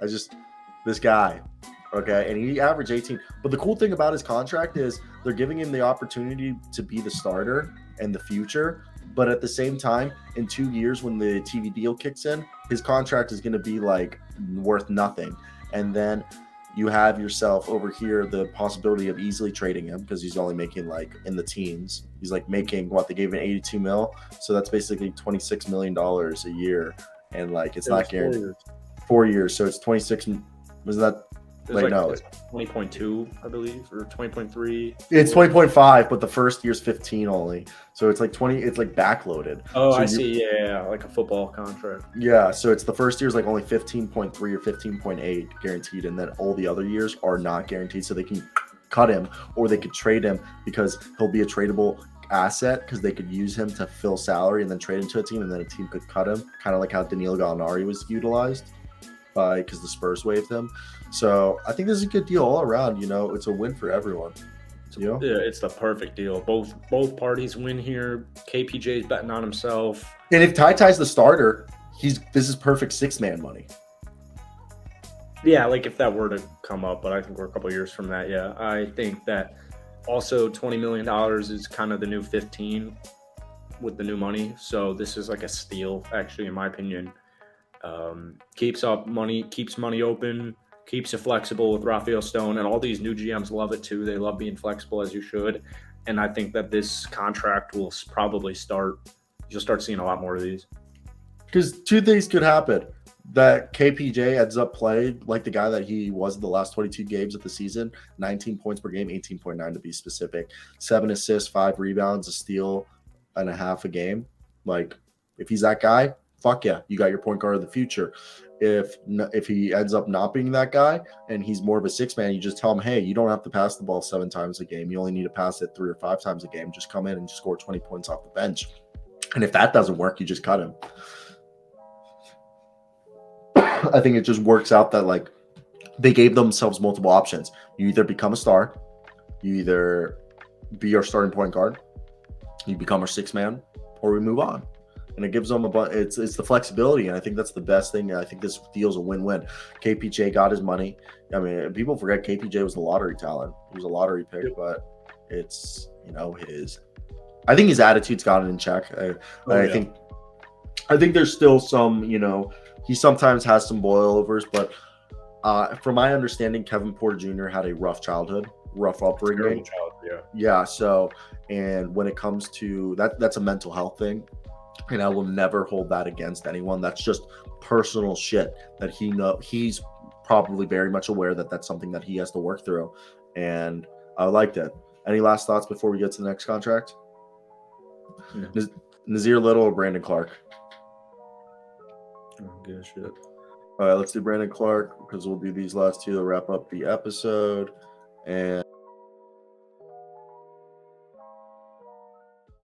This guy, okay, and he averaged 18. But the cool thing about his contract is they're giving him the opportunity to be the starter and the future. But at the same time, in 2 years when the TV deal kicks in, his contract is going to be like worth nothing. And then you have yourself over here the possibility of easily trading him because he's only making like in the teens. He's like making what they gave him 82 mil. So that's basically $26 million a year. And like it's not guaranteed. 4 years. So it's 26. Was that? Wait, like, no. It's 20.2, I believe, or 20.3. It's 20.5, but the first year's 15 only. So it's like 20. It's like backloaded. Oh, so I see. Yeah, like a football contract. Yeah. So it's the first year's like only 15.3 or 15.8 guaranteed, and then all the other years are not guaranteed. So they can cut him or they could trade him because he'll be a tradable asset because they could use him to fill salary and then trade him to a team, and then a team could cut him, kind of like how Danilo Gallinari was utilized because the Spurs waived him. So I think this is a good deal all around. It's a win for everyone. Yeah, it's the perfect deal. Both parties win here. KPJ's betting on himself. And if Ty's the starter, this is perfect 6-man money. Yeah, like if that were to come up, but I think we're a couple of years from that. Yeah, I think that also $20 million is kind of the new 15 with the new money. So this is like a steal, actually, in my opinion. Keeps money open, keeps it flexible with Rafael Stone, and all these new GMs love it too. They love being flexible, as you should. And I think that this contract will probably you'll start seeing a lot more of these. Because two things could happen. That KPJ ends up playing like the guy that he was in the last 22 games of the season, 19 points per game, 18.9 to be specific, 7 assists, 5 rebounds, a steal and a half a game. Like, if he's that guy, fuck yeah, you got your point guard of the future. If he ends up not being that guy and he's more of a 6-man, you just tell him, hey, you don't have to pass the ball 7 times a game. You only need to pass it 3 or 5 times a game. Just come in and score 20 points off the bench. And if that doesn't work, you just cut him. I think it just works out that like they gave themselves multiple options. You either become a star, you either be our starting point guard, you become our 6-man, or we move on. And it gives them it's the flexibility, and I think that's the best thing. I think this deal's a win-win. KPJ got his money. I mean, people forget KPJ was the lottery talent. He was a lottery pick, but it's I think his attitude's got it in check. I think there's still some, he sometimes has some boilovers, but from my understanding, Kevin Porter Jr. had a rough childhood, rough upbringing. Yeah. So, and when it comes to that's a mental health thing. And I will never hold that against anyone. That's just personal shit that he's probably very much aware that that's something that he has to work through. And I liked it. Any last thoughts before we get to the next contract? No. Nazir Little or Brandon Clark? Good shit. All right, let's do Brandon Clark because we'll do these last two to wrap up the episode. And